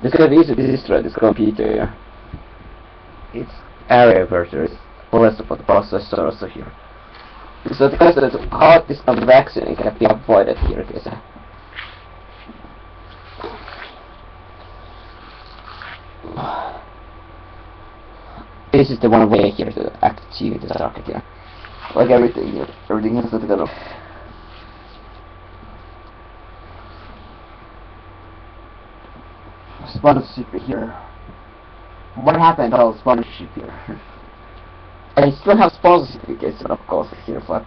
This could easily destroy this computer. Its area versus the rest of the processor also here. So the question is how this vaccine can be avoided here. This is the one way here to achieve the target here. Like everything here, everything has to go. Sponsorship here. What happened to all sponsorship here? I still have sponsorship tickets, of course, here, but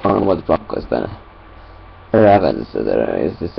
on what block was then? Raven, so there is this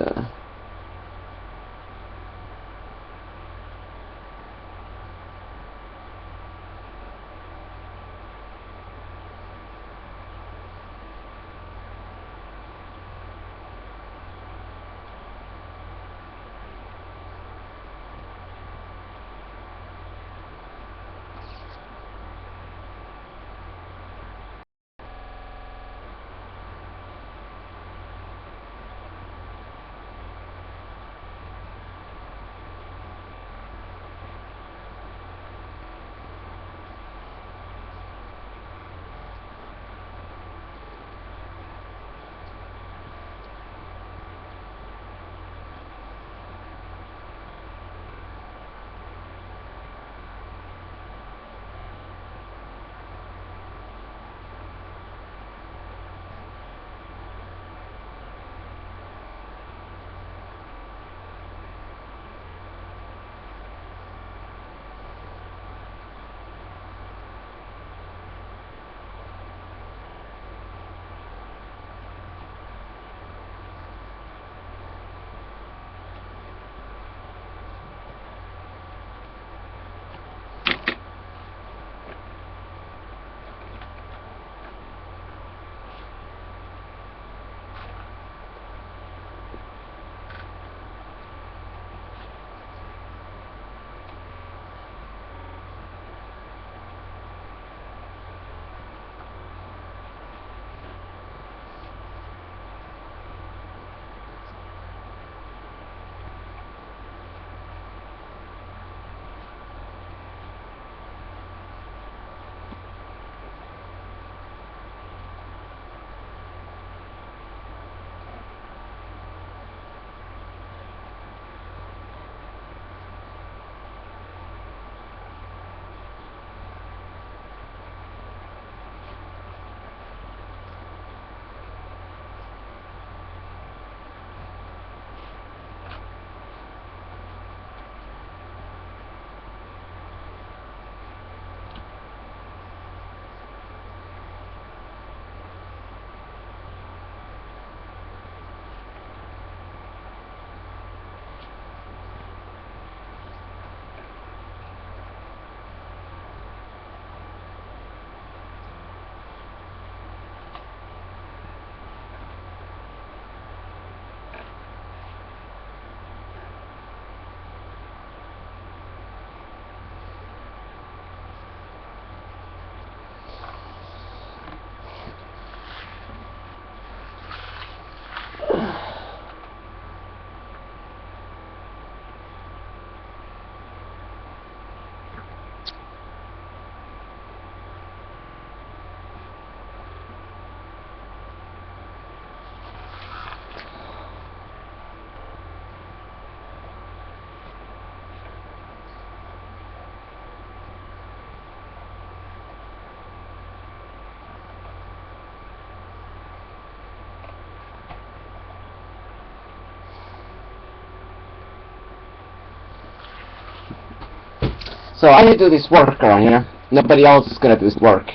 So I need to do this work around here. Nobody else is gonna do this work.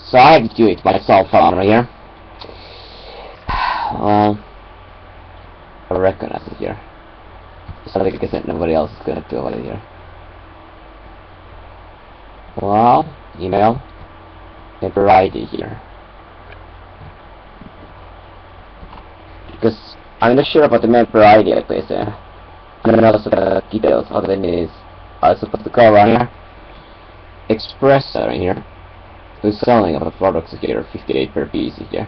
So I have to do it myself around here. Well, I recognize it here. So like I said, nobody else is gonna do it here. Well, email. Member ID here. Because I'm not sure about the member ID at least. And also the details of the is are supposed to go around here. Expressor in here. Who's selling of the products here, 58 per piece here.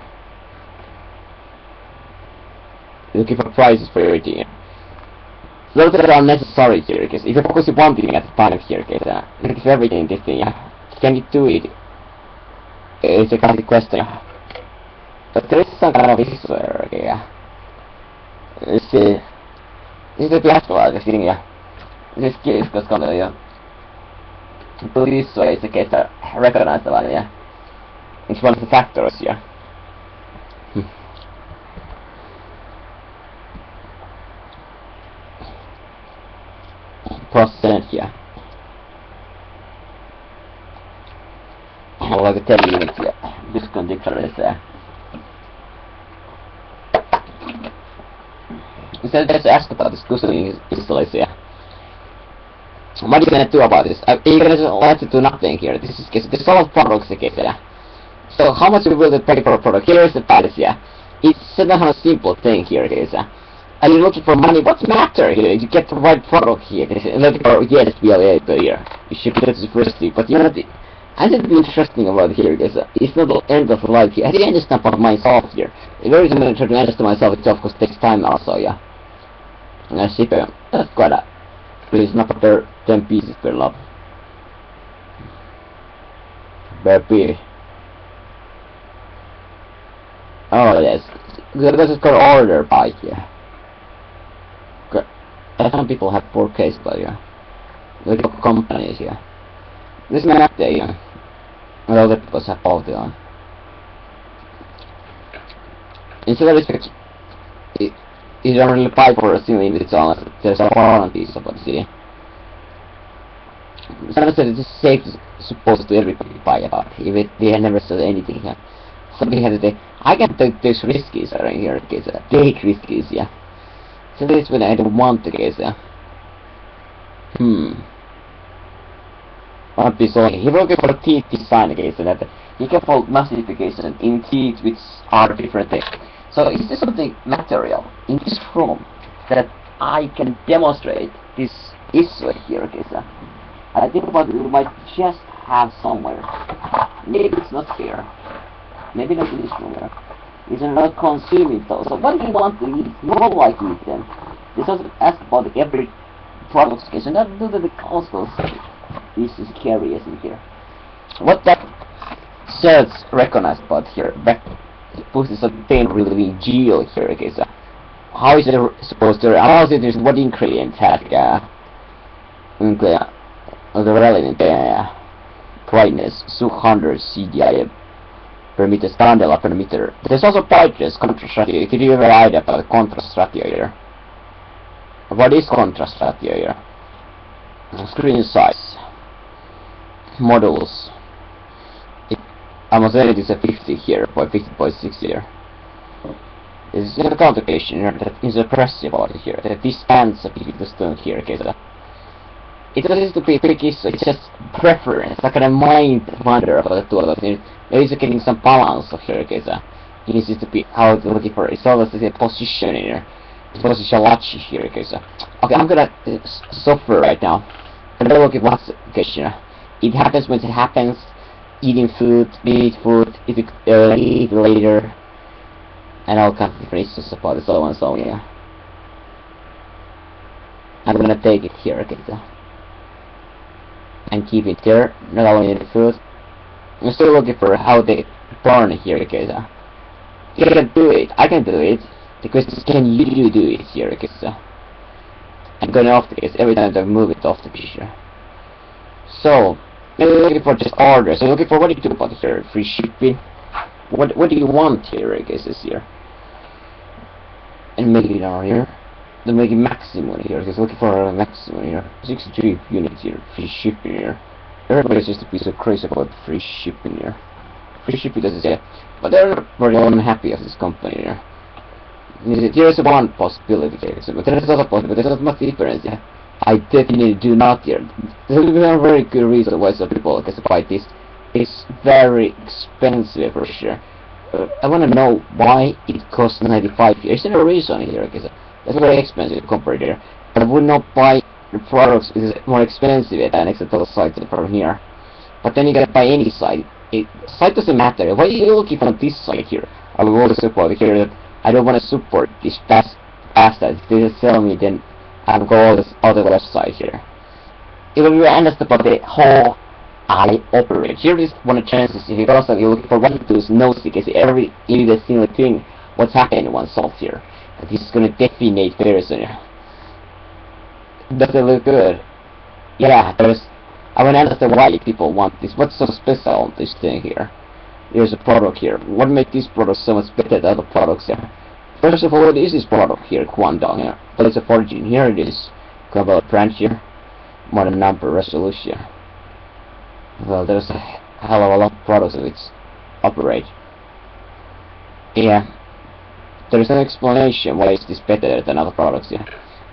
Looking for prices for everything here. Those that are necessary here, because if you focus on one thing at a time here, because look for everything in this thing, can you do it? It's a classic question. But there is some kind of issue, okay, Let's see. This is the last one, this thing, This case goes on the police way is a case that recognize the one, It's one of the factors here. Percent here. Like a 10 units here. This conductor is there. So let's ask about this custom installation. What are you gonna do about this? You're gonna just let it do nothing here. This is there's a lot of products here. So how much will the pay for a product? Here is the price, It's a kind of simple thing here, Are you looking for money? What's the matter here? You get the right product here. Looking for yes, BLA per year. You should get the first thing, but you know the I think it's interesting about here is it's not the end of life here. I didn't understand about myself here. The very reason I'm trying to understand myself itself because it takes time also, And I see that's quite a please not per 10 pieces per love. Baby. Oh yes. This is called order by here. Some people have 4Ks by here. Like companies here. This man up there, and other people have all the on. Instead of respect, it don't really buy for a single unit unless there's a warranty about the Someone said it's safe supposed to everybody buy about it, even they have never said anything here. Somebody had to say, I can take these riskies around here, take riskies, So this is when I don't want to guess, One piece only. He will go for a teeth design again, so that he can fold massification in teeth which are different things. So is there something material in this room that I can demonstrate this issue here, okay, I think about we might just have somewhere. Maybe it's not here. Maybe not in this room here. It's not consuming though. So what do you want to eat? You don't like to eat them. This doesn't ask about every product case, and not do the cosmos. This is curious in here. What that says recognized about here, back puts a pain really geo here, okay, how is it supposed to how is it what ingredient has the relevant brightness 200 CDI per meter standard per meter. There's also brightness contrast ratio. Did you ever read about the contrast ratio here? What is contrast ratio here? Screen size. Models. I must say it is a 50 here, by 50.6 here. This is a complication here that is impressive about it here. That this stands a bit the stone here, okay, it doesn't to be tricky, so it's just preference, like a mind wonder about the two of them. There is getting some balance of here, okay, it needs to be how it's looking for. It's always the position here. Position watch here, okay, okay, I'm gonna suffer right now. I'm gonna look at what's the question. It happens when it happens. Eating food, eat food, eat later, and all kinds of different issues about it, so on, so I'm gonna take it here, okay, and keep it there, not only in the food. I'm still looking for how they burn here, okay, you can do it, I can do it. The question is, can you do it here, okay, I'm going off the case every time I move it off the picture. So, maybe looking for just orders. So looking for what do you do about here? Free shipping. What do you want here? I guess this here. And make it down here. They're making maximum here. He's looking for a maximum here. 63 units here. Free shipping here. Everybody's just a piece of crazy about free shipping here. Free shipping doesn't say, but they're not very unhappy of this company here. There's one possibility here, but there's another possibility. There's not much difference. Yeah, I definitely do not here. There's a very good reason why some people can buy this. It's very expensive for sure. I want to know why it costs 95 here. Is there a reason here? Because that's very expensive compared here. But I would not buy the products. It is more expensive than external sites from here. But then you can buy any site. Site doesn't matter. Why are you looking for this site here? I will also support here that I don't want to support this bastard. If they just sell me, then I'll go all this other website here. It will be honest about the whole I operate. Here is one of the chances if you also you're looking for what to do is no stick. It's every single thing what's happening in oneself here. And this is gonna definite very soon. Does it look good? Yeah, I want to understand why people want this. What's so special on this thing here? Here's a product here. What makes this product so much better than other products here? First of all, what is this product here? Quandong here. But it's a 4G. Here it is. Global branch here. Modern number resolution. Well, there's a hell of a lot of products that it's operate. Yeah. There's no explanation why is this better than other products here.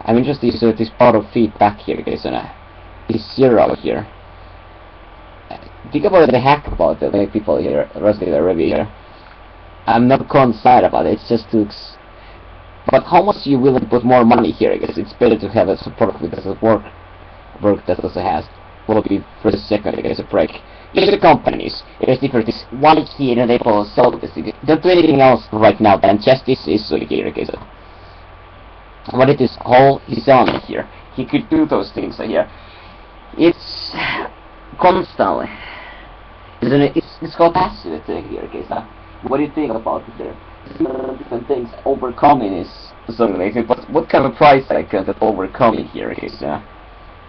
I'm interested to this product feedback here is 0 here. Think about the hack about it, like people here, the review here. I'm not concerned about it, it's just too but how much you willing to put more money here? I guess it's better to have a support with the work that also has will be for the second, I guess, a break. Here's the companies. There's different this one here and they will sell this. Don't do anything else right now than just this issue here, I guess. What it is all he's on here. He could do those things here. It's constantly. It's called passive thing here, okay, so what do you think about it there? Different things. Overcoming is something like it, but what kind of price I can that overcoming here, okay, so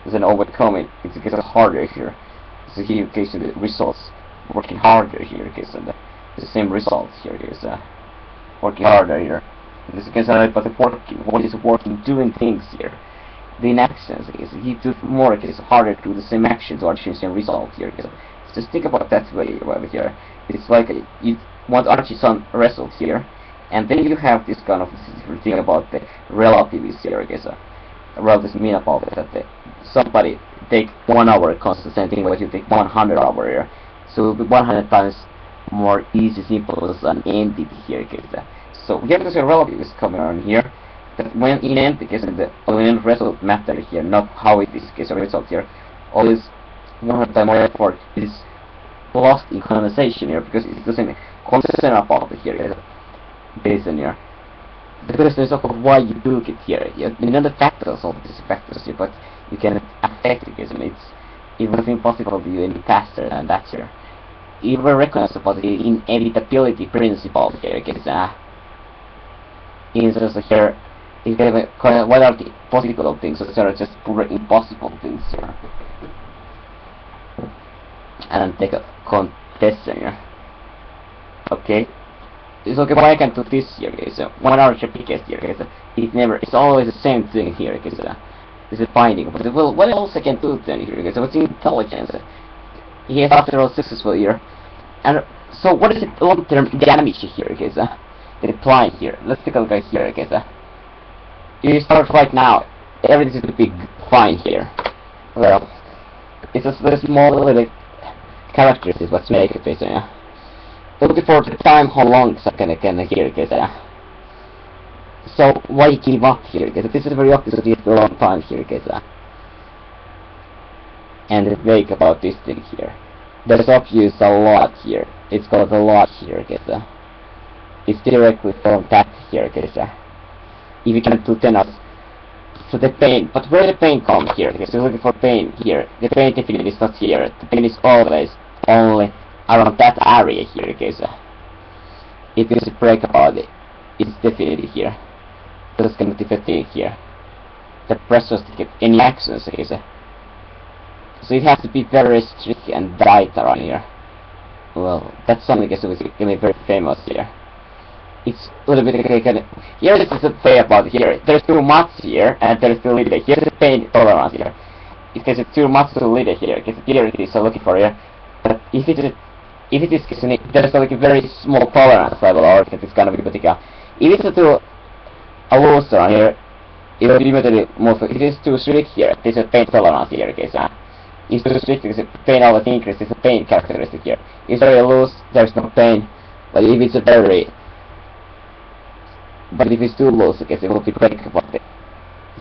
is an overcoming, it's gets harder here. So here, okay, so the results working harder here, okay, so the same results here, okay, so working harder here. This is but the working, what is working, doing things here. The inactions, okay, so he do more, okay, so harder to do the same actions or achieve the same result here, okay, so just think about that way over here. It's like you want to achieve some results here, and then you have this kind of thing about the relativities here, okay, so what does mean about it, that somebody take 1 hour constant same thing, but you take 100 hour here, so it will be 100 times more easy, simple as an entity here, okay, so we have this relativities coming on here, that when in entity case the end result matter here, not how it is case result here, always 100 times more effort is lost in conversation here because it doesn't concern about it here. Based on here, the question is of why you do it here. You know the factors of these factors here, but you can affect it because it would be impossible to do any faster than that here. You will recognize about the inevitability principle here because is here. It's gonna what are the possible things? So there are just pure impossible things here. And take a contestant here. Okay. It's okay, but I can do this here, okay, so 1 hour pickets here, okay, so it's always the same thing here, okay, so this is finding, but well, what else I can do then here, okay, so what's intelligence? He has after all successful here, and so what is the long-term damage here, okay, so the applying here, let's take a look at here, okay, so you start right now, everything is big fine here, well, it's just the small little characters is what's make it, basically, yeah. Looking for the time how long it's gonna here, guys. So why give up here, guys? This is very obvious that it's a long time here, guys. And make about this thing here. There's obvious a lot here. It's got a lot here, guys. It's directly from that here, guys. If you can do 10 hours. So the pain, but where the pain comes here? Guys, you're looking for pain here. The pain definitely is not here. The pain is always only around that area here, okay, so if there's a break about it, it's definitely here. That's gonna be the here. The pressure to get any actions, okay, so it has to be very strict and tight around here. Well, that's something that is gonna be very famous here. it's a little bit like here is the thing about here. There's too much here, and there's too little. Here's the pain tolerance here. Because it's too much too little here. Because here it is looking for here. But if it is there's like a very small tolerance level, or if it's gonna be particular. If it's too a loose on here, it will immediately move. If it is too strict here, there's a pain tolerance here. Okay, so it's too strict because the pain always increases. It's a pain characteristic here. It's very loose. There's no pain. But if it's a very but if it's too loose, okay, so it will be breakable.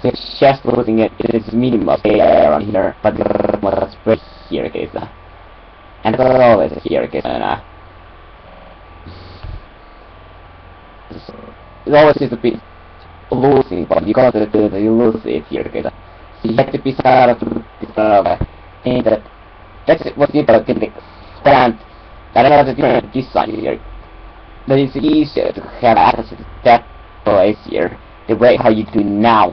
So it's just losing it is minimal air on here, but there's much break here, okay, so. And it's always here, okay, so it always seems to be losing, but you can't do it, you lose it here, okay, so. So you have to be sort of think that that's what people can stand that another different design here. That it's easier to have access to that place here, the way how you do now.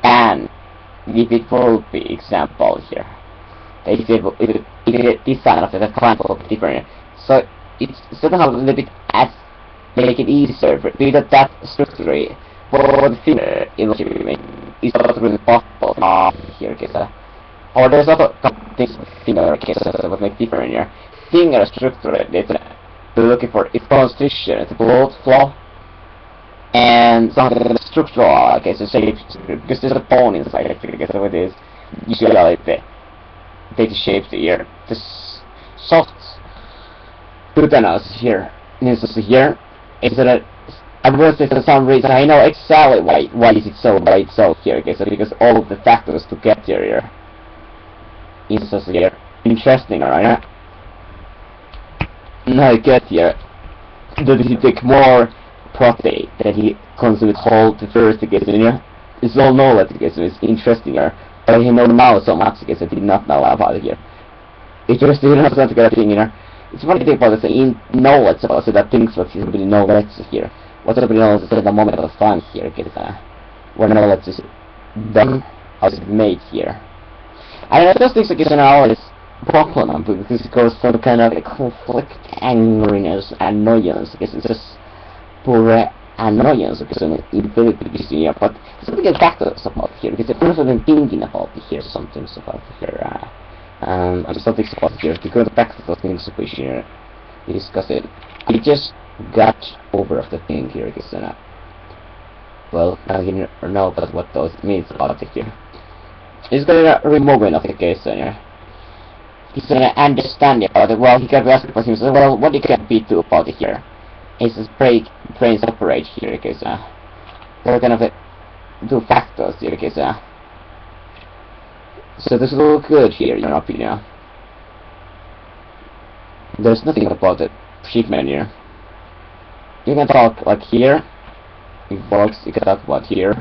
And if it will be example here, if the design of the client will be different. So it's somehow a little bit as make it easier for that structure for the finger in is not really possible here, okay, or there's also things finger cases that would make different here. Finger structure it's we're looking for its constriction, its blood flow, and something structural, okay, so shape, because there's a bone inside it, okay, so it is usually like the shape here, this soft glutinous here, this is here, it's that I will say for some reason, I know exactly why is it so by itself here, okay, so because all of the factors to get here is just here, interesting, alright? Now I get here that he take more protein that he consumes whole the first here. It's all knowledge so it's interesting here. But he know now so much because I did not know about it here. It's just not something good thing here. It's funny thing about this in knowledge about so that things what everybody knows here. What everybody knows is at the moment of time here, because where knowledge is done, how it's made here. I don't know, those things like it's an always problem because it goes from kind of like conflict, angriness, annoyance, because it's just pure annoyance because in Philippines here, but something like factors about here because the person thinking about here something about here and something about here to go back to those things over here we discussed it. We just got over of the thing here because well now you know about what those means about it here. It's gonna remove of the case here. He's gonna understand about it. Well, he can ask himself, well, what you can be do about it here? It's just brain separate here, because we're gonna do factors here, because so this will look good here, in your opinion. There's nothing about the shipment here. You can talk like here, it works. You can talk about here.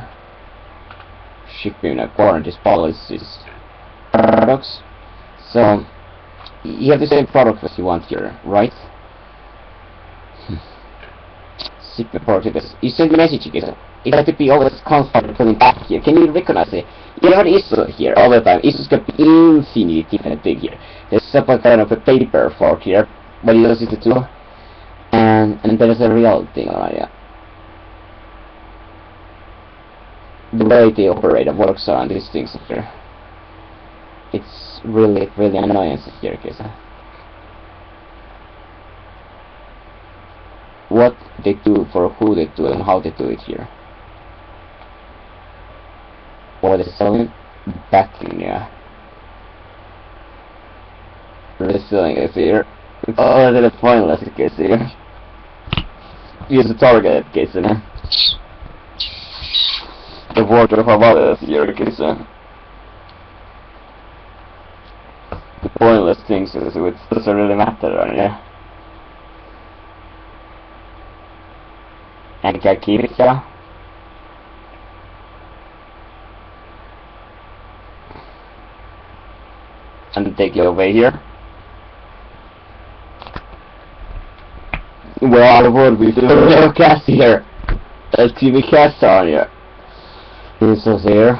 Shipping according to policies products. So you have the same product as you want here, right? Shipment product is you send the message again. It has to be always constantly pulling back here. Can you recognize it? You have an issue here all the time. Issues can be infinitely different thing here. There's some kind of a paper fork here, but you use it too. And there's a real thing alright, yeah. The way they operate and works on these things here. It's really annoying here, because what they do, for who they do, and how they do it here. Or they're selling back in here. They're selling it here. It's all a little pointless case here. Use the target case here. The word of others here case the pointless things so it doesn't really matter right here. And can I keep it here? And take it away here. Well, what we do? No cast here. Let's keep a cast on here. This is here.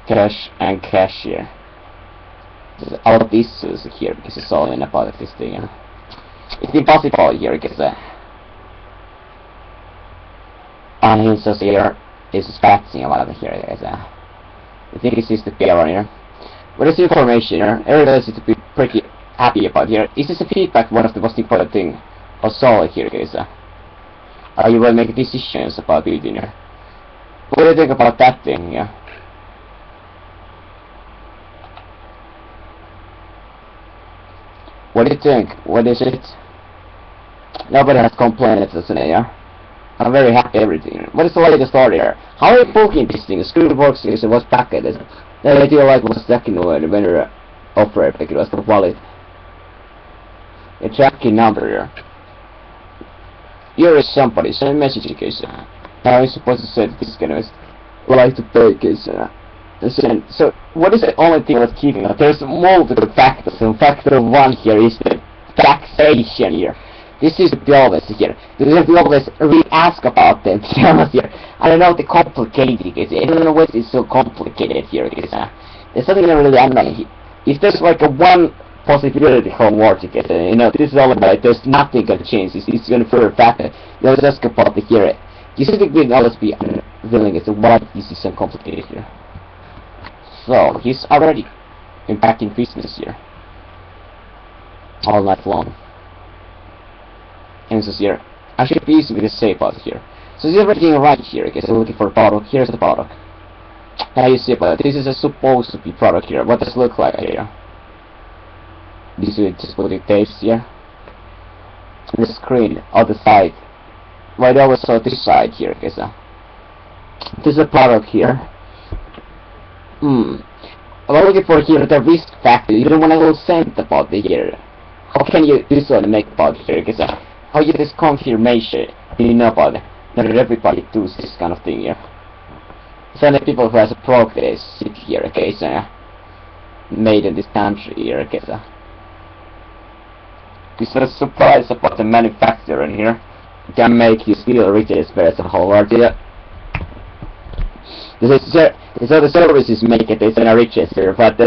Cash and cashier. All of these is here because it's all in about this thing. It's impossible here because uninstall here is scratching a lot of here because I think it seems to be around here. What is the information here? Everybody seems to be pretty happy about here. Is this a feedback one of the most important thing or solid here because are you will make decisions about building here? What do you think about that thing here? What do you think? What is it? Nobody has complained, doesn't it, yeah? I'm very happy everything. What is the latest story here? How are you booking this thing? Screen works is what's packet is. The idea like was second when vendor offered like it was the wallet. A tracking number here. Here is somebody, send a message in case now I'm supposed to say this kind of like to pay case so what is the only thing that's keeping it? There's multiple factors, and factor one here is the taxation here. This is the always here. This is the always re-ask about them here. I don't know the complicated case. I don't know what is so complicated here because there's something really annoying here. If there's like a one possibility from war to get you know, this is all about there's nothing gonna change. It's gonna further factor. Let's ask about the here. You should be always be unwilling as to why this is so complicated here. So he's already impacting business here all night long. And so here I should be easy with the safe out here. So is everything right here? I guess I'm looking for a product. Here's the product. How you see about this is a supposed to be product here. What does it look like here? This is just what it takes here. The screen other side. Right over so this side here, I guess. This is a product here. I'm looking for here the risk factor. You don't want to go send about the here. How can you do so to make about here? Because how you get this confirmation? You know about it. Not everybody does this kind of thing here. So many people who has a progress sit here, okay, so made in this country here, okay, so this is a surprise about the manufacturer here. Can make you still richer as a whole world here. So the services make it as a riches here, but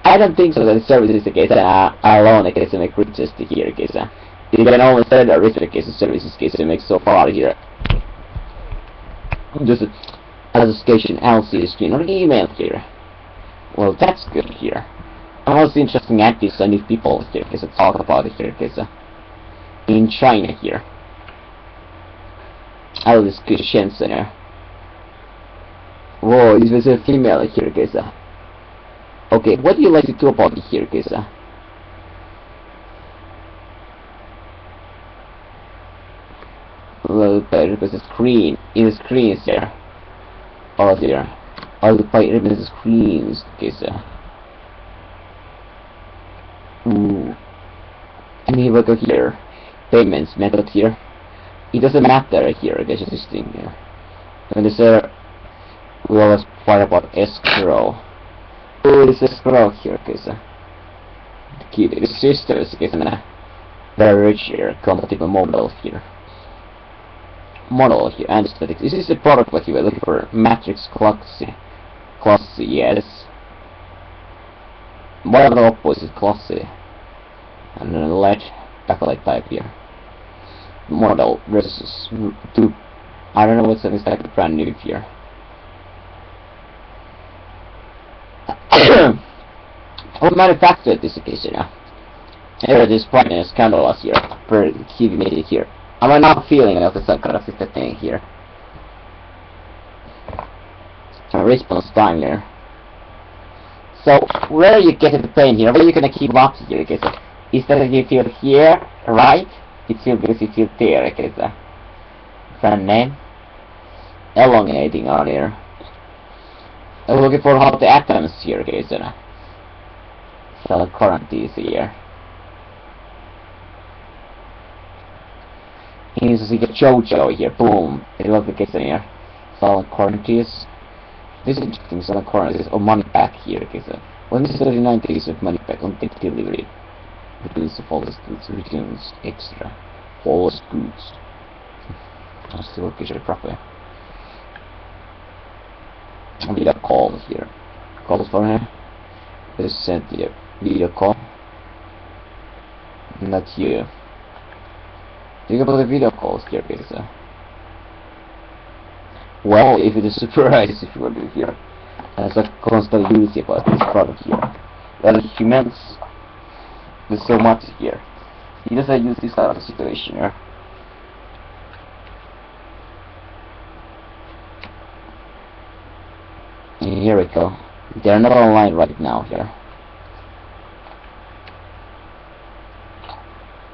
I don't think so that the services the case alone I guess make riches here case. You can only sell the richer case services case to make so far here. Just as a station LCD screen or email here. Well that's good here. I'm also interesting at this new people here case talk about it here case in China here. I will discuss Shenzhen here. Whoa, this was a female here, guys. Okay, what do you like to do about it here, guys? Well, because the screen, in the screens there. Oh there. All the fight ribbons screens, guys. Ooh. And here we go here. Payments method here. It doesn't matter here, guys, this thing here. And this we always find about escrow. Oh, this escrow here, guys. The sisters is very rich here, compatible model here. Model here, and aesthetics. This is the product what you were looking for. Matrix Classy. Classy, yes. What are the opposite Classy? And then LED backlight type here. Model versus two. I don't know what's an exact brand new here. What manufactured this case now? Here it is pointing a scandal here for TV made it here. I'm not feeling of some kind of thing here. A response time here. So where you get the pain here? Where you gonna keep up here? Because instead of you feel here, right? It feels because you feel there. Because brand name elongating on here. I'm looking for how the atoms here, guys. Cell current is here. Here's a JoJo here. Boom. It looks like it's in here. Cell current is. This is interesting. Cell current is money back here, guys. 139 days of money back on the delivery. Reduce the false goods. Reduce extra false goods. I'll still get it properly. Video call here. Calls for her. Just sent the video call. Not you. Think about the video calls here, guys. Well, if it is surprise if you will be here. As a constant use about this product here. Well, humans, there's so much here. You just use this kind of situation here. Here we go. They're not online right now here.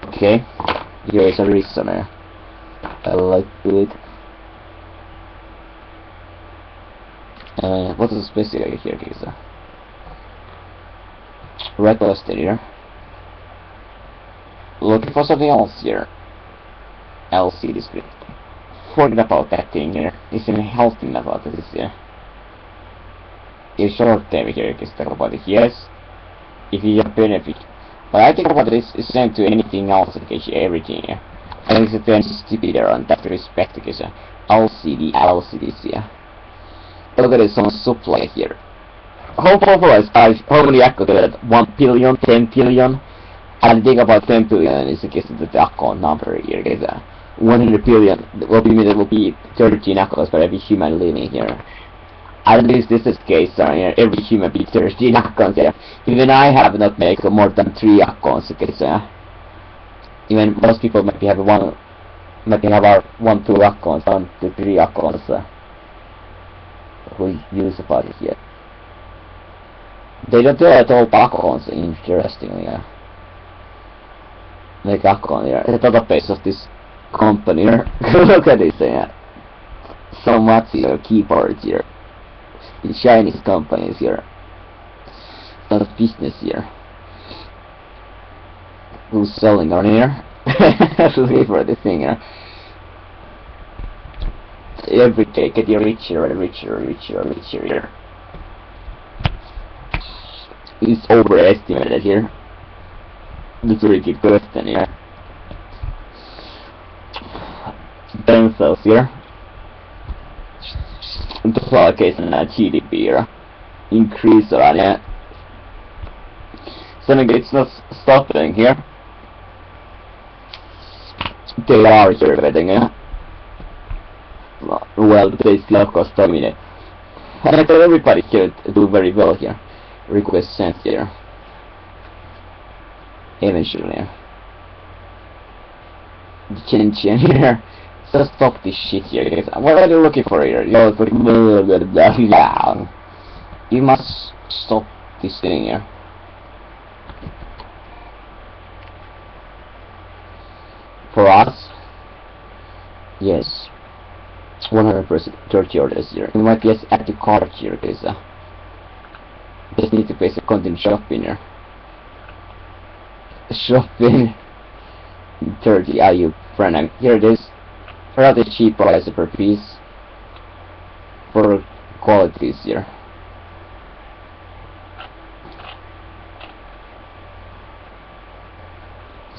Okay, here is a reason. I like it. What is the specific here, guys? Requested here. Looking for something else here. LCD script. Forget about that thing here. Isn't helping about this here. It's short term here, you can talk about it. Yes, if you have benefit. But I think about this is same to anything else, because everything here. I think it's very stupid there on that respect, because LCDs here. Look at this on supply here. How many account that? 1 billion, 10 billion? And think about 10 billion is the account number here, guys. 100 billion will be 13 accounts for every human living here. At least this is the case, every human be 13 accounts here. Even I have not made more than 3 accounts, because even most people might have 1, 2 accounts, 1 to 3 accounts who use about it here. They don't do it all accounts, interestingly. Make account here, the database of this company here. Look at this, so much here, keyboards here. The Chinese companies here. A lot of business here. Who's selling on here? Looking for this thing here. Every day getting richer and richer and richer and richer here. It's overestimated here. That's a really good question here. Pencils here. The case in GDP here. Increase on it. So it's not stopping here. They are here betting it. Well, they still cost dominate. And I thought everybody here do very well here. Request sent here. Eventually. Change here. So stop this shit here, guys. What are you looking for here? You're for you must stop this thing here. For us, yes, 100% 30 orders here. You might just add the card here, guys. Just need to place a content shopping here. Shopping 30. Are you friend? Here it is. Rather cheap price per piece for qualities here.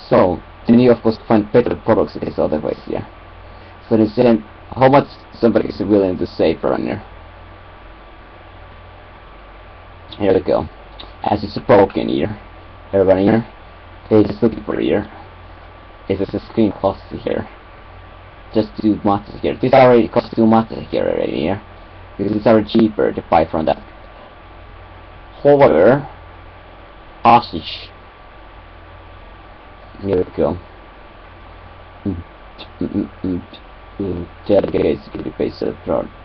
So then you of course find better products in this other ways here. So then how much somebody is willing to save around here. Here we go. As it's broken here. Everyone here. They just looking for here. It's a screen cost here. Just too much here. This already costs too much here already here. Because it's already cheaper to buy from that. However, hostage. Here we go. Delegate security base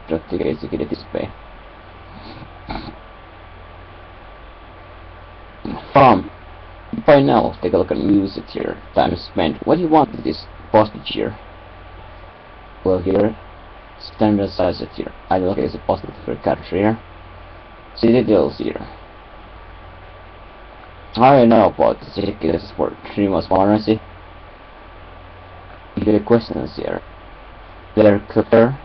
delegate security display. From by now, take a look at music here. Time spent. What do you want with this postage here? Well, here, standard size here. I look at the positive for country here. See the details here. I don't know about the certificates for 3 months warranty. You get questions here. They're clear.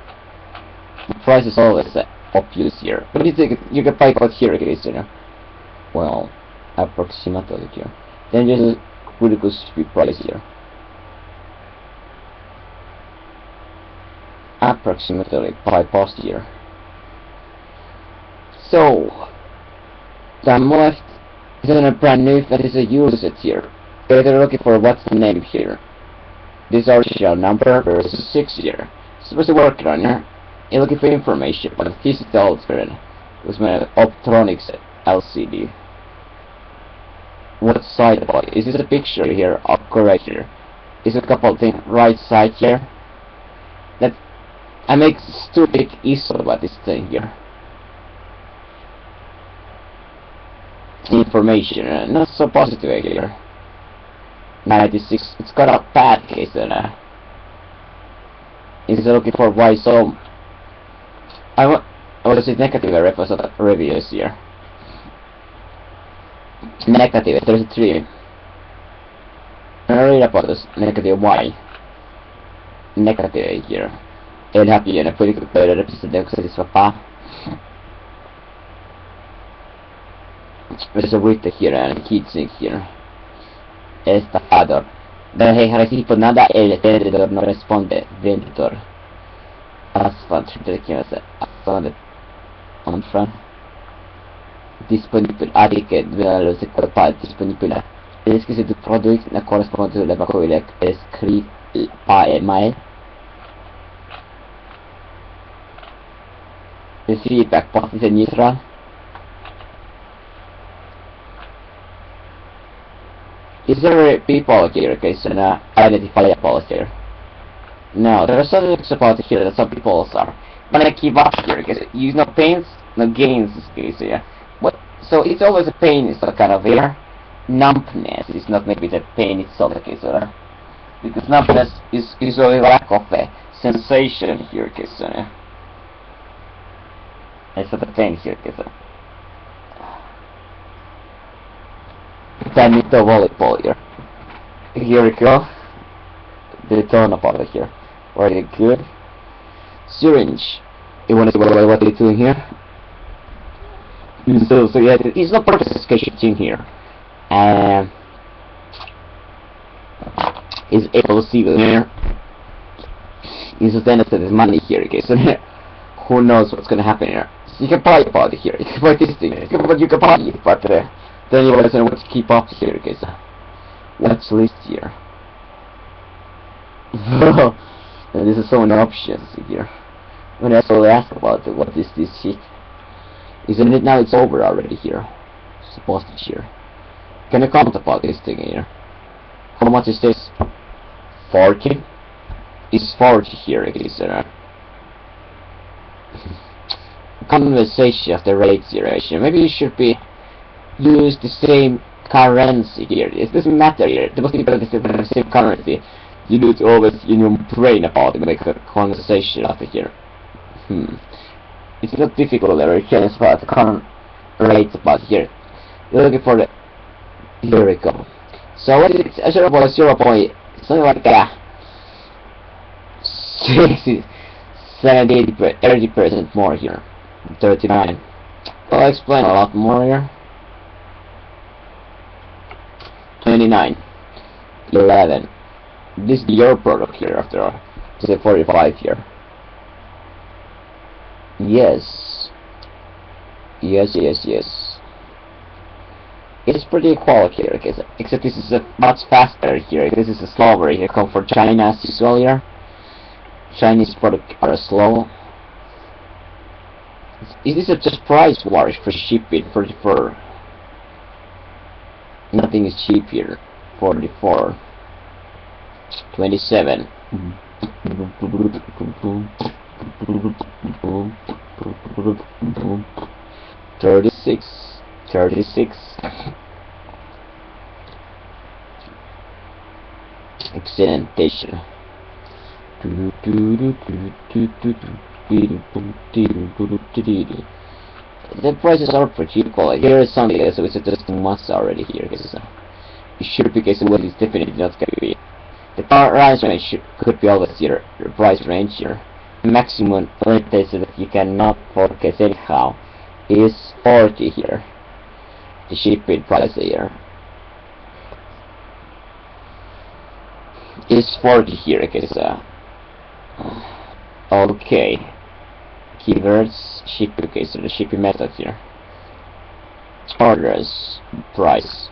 The price is always obvious here. But you can buy out here, guys, you know. Well, approximately here. Then just pretty good speed price here. Approximately 5 post here. So I'm left is a brand new that is a usage here. They're looking for what's the name here. This original number versus 6 here. Supposed to work on here. You're looking for information about the physical alternative was made of optronics LCD. What side about it? Is this a picture here or correct here? Is a couple of things right side here? That I make stupid issue about this thing here. Information, not so positive here. 96. It's got a bad case and is looking for why so. I want to see negative reference of reviews here. Negative 33. I read about this negative y. Negative here. El happy and a political player representative satisfapa. There's a writer here and a heatsink here. Estafador. Deja recibo nada el vendedor no responde. Vendedor. Asphalt asphalt on front. Disponible article de los sectores disponible. Est-ce que c'est du produit ne correspond à la vacue écrit par email? The feedback box is neutral. Is there people here, okay, so now identifiable here? No, there are some things about here that some people are. But I keep up here, because you know pains, no gains this case here. What? So it's always a pain is kind of here. Numbness is not maybe the pain itself, okay, so because numbness is usually lack of a sensation here, okay, so it's not the pain here, okay, so. Badminton volleyball here. Here we go. The tone about it here. Very good. Syringe. You want to see what they're doing here? So yeah, it's not part of the sketchy thing here. Is able to see them here. Is then that there's money here, okay, so who knows what's gonna happen here. So you can buy about it here. You can buy this thing. You can buy it, but then you want to know what to keep up here, okay, so watch list here. This is so many options here. When I actually ask about it, what is this shit? Isn't it now it's over already here? Supposed to here. Can you comment about this thing here? How much is this? 40? It's 40 here, okay, so conversation of the rate duration. Maybe you should be use the same currency here. It doesn't matter here. The most important is the same currency. You need to always in your brain about it, make a conversation out of here. It's not difficult there. You can about the current rates about here. You're looking for the. Here we go. So what is it? 0.0 point something like that. 30% more here. 39. I'll explain a lot more here. 29. 11. This is your product here after all. It's a 45 here. Yes. Yes. It's pretty equal here, except this is a much faster here. This is a slower here. Come for China as usual here. Chinese products are slow. Is this just price wars for shipping? 44. Nothing is cheap here. 44. 27. 36. 36. Accidentation. The prices are pretty equal. Here is something else, so it's just months already here. It should be case what is definitely not going to be. The price range could be always here. The price range here. Maximum limit that you cannot forget anyhow is 40 here. The shipping price here is 40 here. Okay. Keywords, shipping, okay, so the shipping method here. Orders, price.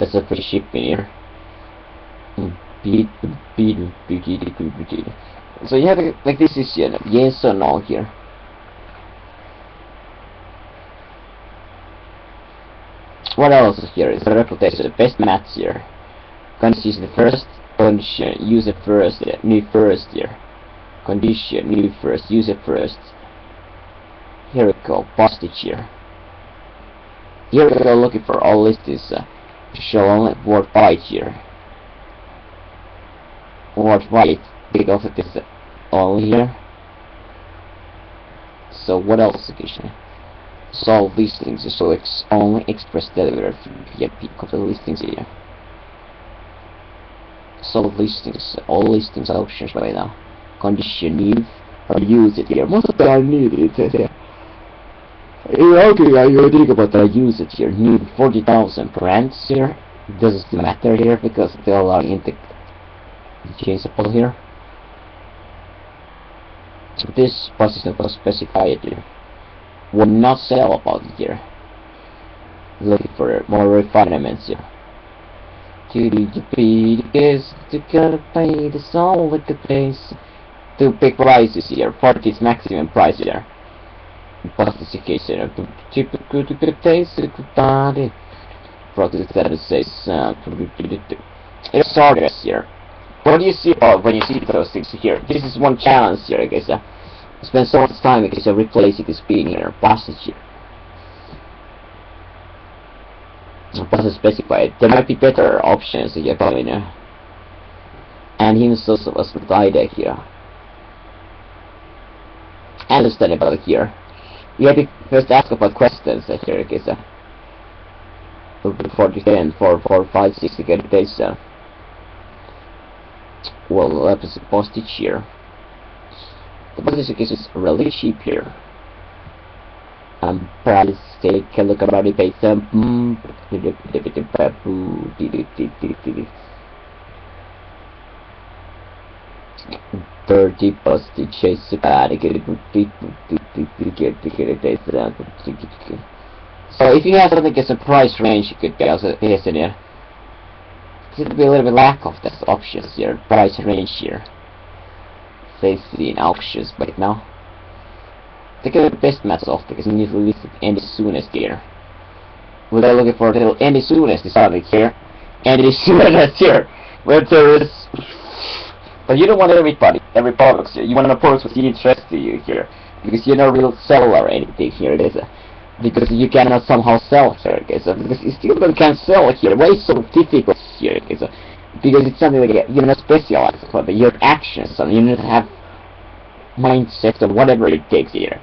That's a free shipping here. So you have like this is here, yes or no here. What else is here? Is the reputation best match here? Condition first, condition use it first, new first here. Condition new first, use it first. Here we go, postage here. Here we go looking for all listings. Show only word byte here. Word byte because it is only here. So what else again? Solve listings, so it's only express delivery via peak of the listings here. Solve listings, all listings options right now. Condition new or use it here. Most of them are needed here. Okay, you think about that, use it here. Need 40,000 brands here. Doesn't matter here because they all are interchangeable here. This position was specified here. Will not sell about it here. Looking for more refinements here. Because to gotta pay the soul with the place. Two big prices here. 40 is maximum price here. Classification of typical taste body. Process that says it's orders here. What do you see when you see those things here? This is one challenge here, I guess. Spend so much time because I replace it as being here. Passage here. Passage specified. There might be better options here coming here. And himself was the idea here. Understandable here. You have to first ask about questions here, I guess. 40, 4, 5, 6 to get this. Well, that is a postage here. The postage is really cheap here. Price, take a look about it, pay some. 30 postage is bad. So if you have something as a price range, you could get also here. There should be a little bit lack of those options here. Price range here. Safety in options right now. Take the best match off because you need to list it any soonest here. We're looking for the any soonest is something here. Any soonest here. Where there is. But you don't want every product here. You want a product with interest to you here. Because you're not a real seller or anything here. Because you cannot somehow sell here. Because you still can't sell here. Why is so difficult here? Because it's something like you're not specialized for your actions. So you need to have mindset or whatever it takes here.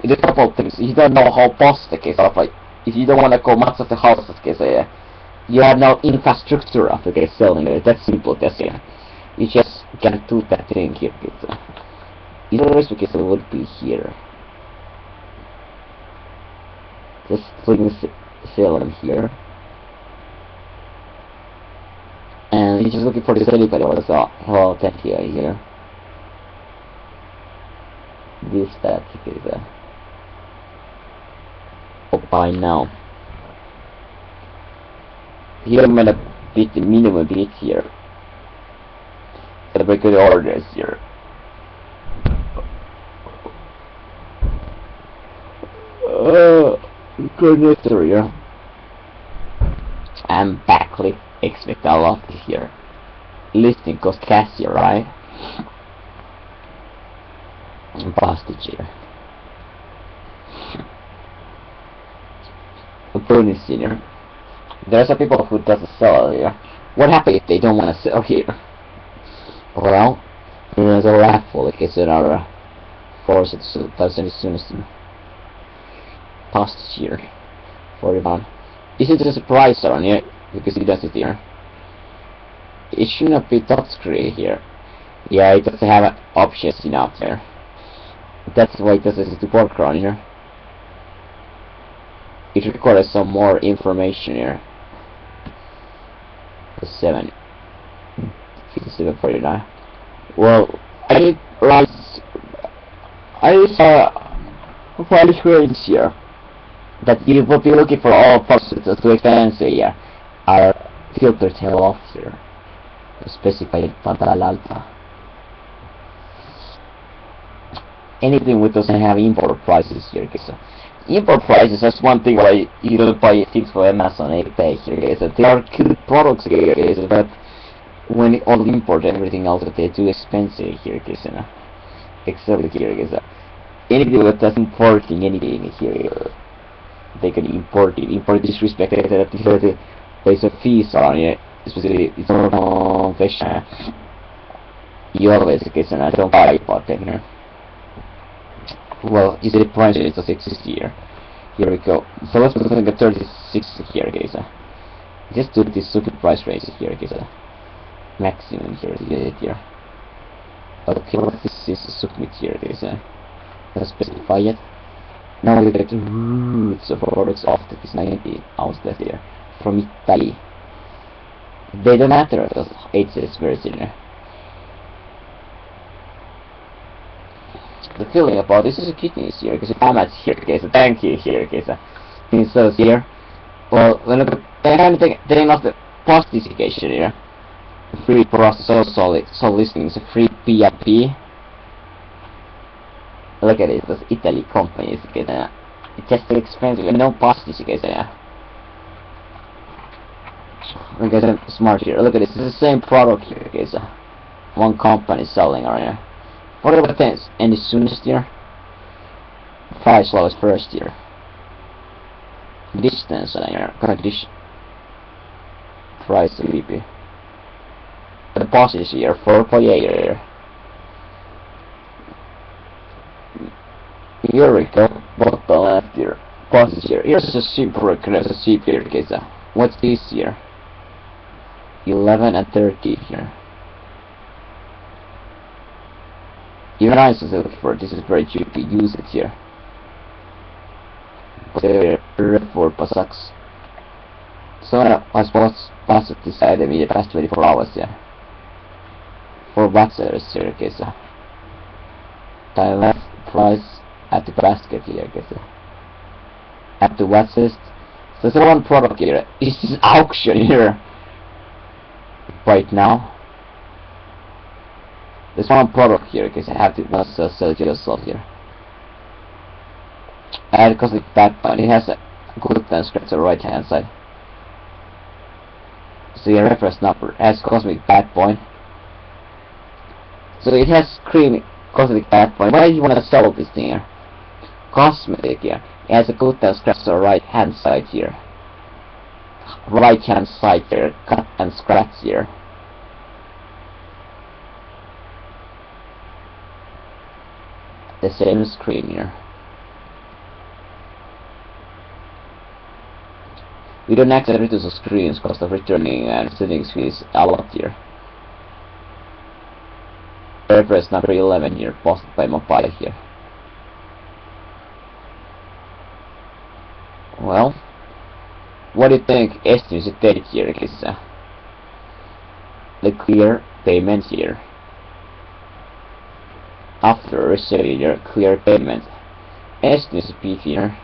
There's a couple of things. You don't know how fast the case of like if you don't want to go much of the house case you have no infrastructure of the case selling it. That's simple that's here. You just can't do that thing here. You know the case would be here. Just clicking sell in here. And you're just looking for the anybody what's all that here. This that is buy now. Here I'm gonna beat the minimum bit here. The good orders here. Connector here. And backlink expect a lot here. Listing cost cash here, right? And postage here. Bonus here. There are some people who doesn't sell here. What happens if they don't want to sell here? Well, there's a raffle. It gets another force as soon as postage here. 41. This is just a price on here because it does it here. It should not be touchscreen here. Yeah, it doesn't have options enough there. That's why it doesn't work on here. It requires some more information here. 7. 5749. Well, I saw quite a screens here that you would be looking for all processes to expense here are filter tail off here. Specify total alpha. Anything which doesn't have import prices here, okay, so import prices, that's one thing why you don't buy things for Amazon eBay here, okay, so they are good products here, okay, so but when all import and everything else, they're too expensive here, okay, so no. Exactly here, okay, so anything that does importing anything here, they can import it. Import disrespected that there's a fees on it, especially it's not confession. You always, okay, so I don't buy about them here. Well, you see the price is 60 here. Here we go. So let's put something at 36 here, okay, so just do this stupid price range here, okay, so maximum here, here. Okay, what this is submit here, okay, so let's specify it. Now we get the roots of products of this 90 outlet here from Italy. They don't matter because it's very similar. The feeling about this is a kidneys here, because I'm at here, okay, so thank you here, okay, so it says here. Well, when look at the kind of thing of the plastification here, free process so listings, free PIP. Look at it, those Italy companies, okay, it's just too expensive, and no plastics, okay, so yeah. Look at them smart here, look at this, it's the same product here, okay, so one company selling right here. What about things? Any soonest here? Price lowest first here. Distance here. Condition. Price VP. The boss is here. 4.8 here. Here we go. Bottom left here. Boss is here. Here's a super aggressive CPU here. Okay, so what's this here? 11 and 30 here. Even I was looking for this is very cheap to use it here. Report sucks. So I suppose passed this item in the past 24 hours here. For watchers here, okay, so time left price at the basket here, okay, so at the watch list. So there's one product here. This is auction here right now. There's one product here, because I have to must sell it yourself here. And because it's backbone, it has a good transcript on the right hand side. So your reference number has cosmic backbone. So it has creamy cosmic backbone. Why do you want to sell this thing here? Cosmetic here. It has a good transcript on the right hand side here. Right hand side here, cut and scratch here. The same screen here. We don't access the screens because of returning and setting fees a lot here. Reference number 11 here, posted by mobile here. Well, what do you think estimates the date here is the clear payment here. After receiving your clear payment, estimates the here.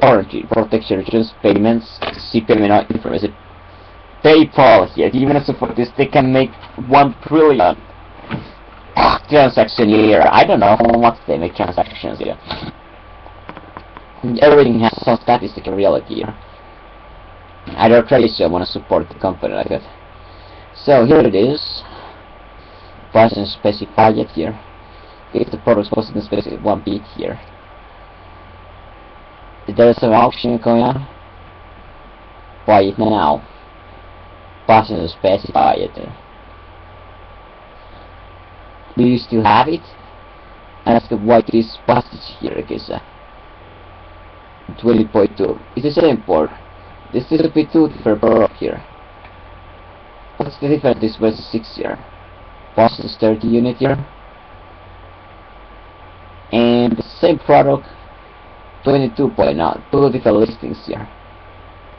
Warranty, protection, returns, payments, see payment information. PayPal here, even for this, they can make 1 trillion transaction a year. I don't know how much they make transactions here. Everything has some statistical reality here. I don't really want to support the company like that. So here it is. Price and specify it here. If the product was in specific 1 bit here. There is an auction going on. Buy it now. Price and specify it. Do you still have it? Ask why this passage here is 20.2. It's the same port. This is a bit too different product here. What's the difference this versus 6 here? Process 30 unit here. And the same product 22.9. 2 different listings here.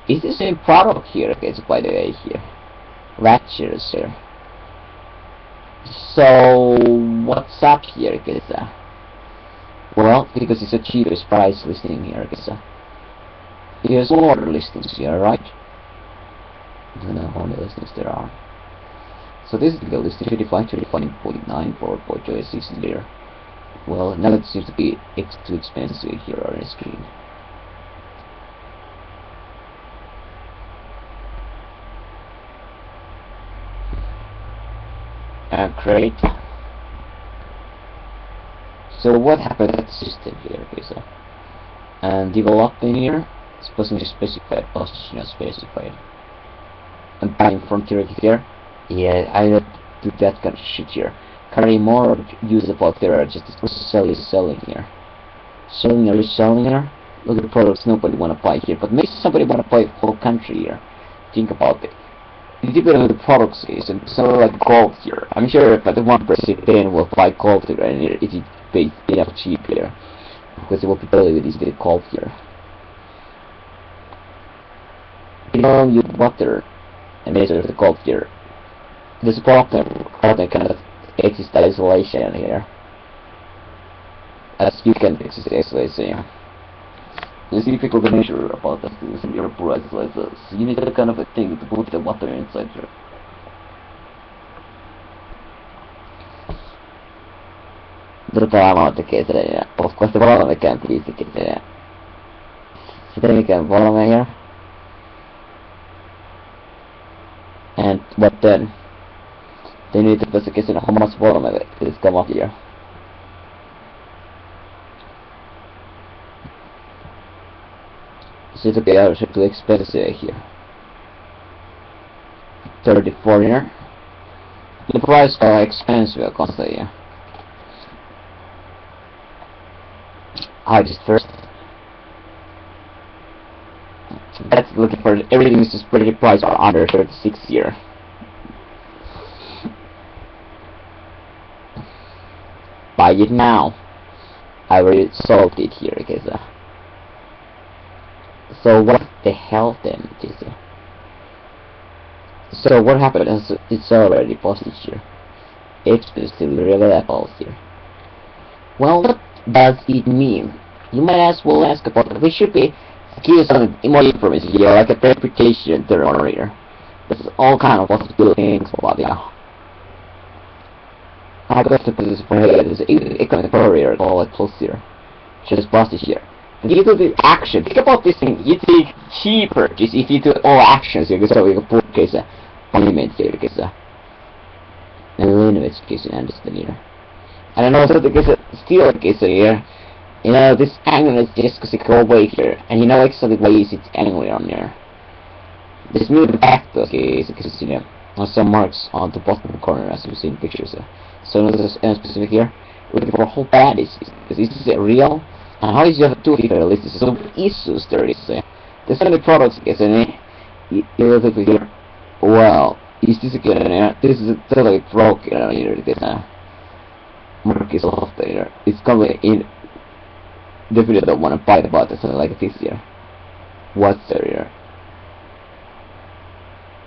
It's the same product here, okay, so by the way here. Ratchers here. So what's up here, okay, well, because it's the cheapest price listing here, okay, here's more listings here, right? I don't know how many listeners there are. So this is the list 35.9 for Joy 16 there. Well, now it seems to be too expensive here on the screen. Great. So what happened to that system here? Okay, so and developed in here, supposed to be specified, position specified. And buying frontier here. Yeah, I don't do that kind of shit here. Currently more usable there, just selling here. Selling here. Look at the products nobody wanna buy here, but maybe somebody wanna buy the whole country here. Think about it. It depends on the products is, and so like gold here. I'm sure that the 1% will buy gold here, and if it pays enough cheap here, because it will be better with this gold here. You know, you water and measure the gold here. There's a problem kind of exist isolation here, as you can exist isolation. It's difficult to measure about that in your price like this. You need that kind of a thing to put the water inside here. Tekee sitä, of course the valve can't please tekee sitä. Sitten mikä valve here. And what then? They need to specify how much volume is come up here. So it'll be actually too expensive here. 34 here. The price are expensive constantly here. Hardest first. That's looking for everything is just pretty priced or under 36 here. Buy it now. I already sold it here, okay, so what the hell then is it? So what happened is it's already posted here. It's still reliable here. Well, what does it mean? You might as well ask about it. We should be give some more information here, like a reputation term here. There's all kind of possible things about it. I got to put this for here. There's an economic barrier all like close here. Just posted here. You do the action. Think about this thing. You take cheaper just if you do all actions. You can put case monument here, case and limits case and understand here. And also the case steel case here. You know this angle is just because it go away here, and you know exactly why is it's angle on there. This move back though case because you know some marks on the bottom corner as you see in the pictures. So this is specific here. Looking for how bad is this real? And how is you have 2 different lists? So issues there is. There's so many products, guys, and you look here. Wow, is this again? This is totally broken here. This mark is off there. It's coming in. Definitely don't want to buy about something like this here. What's there here?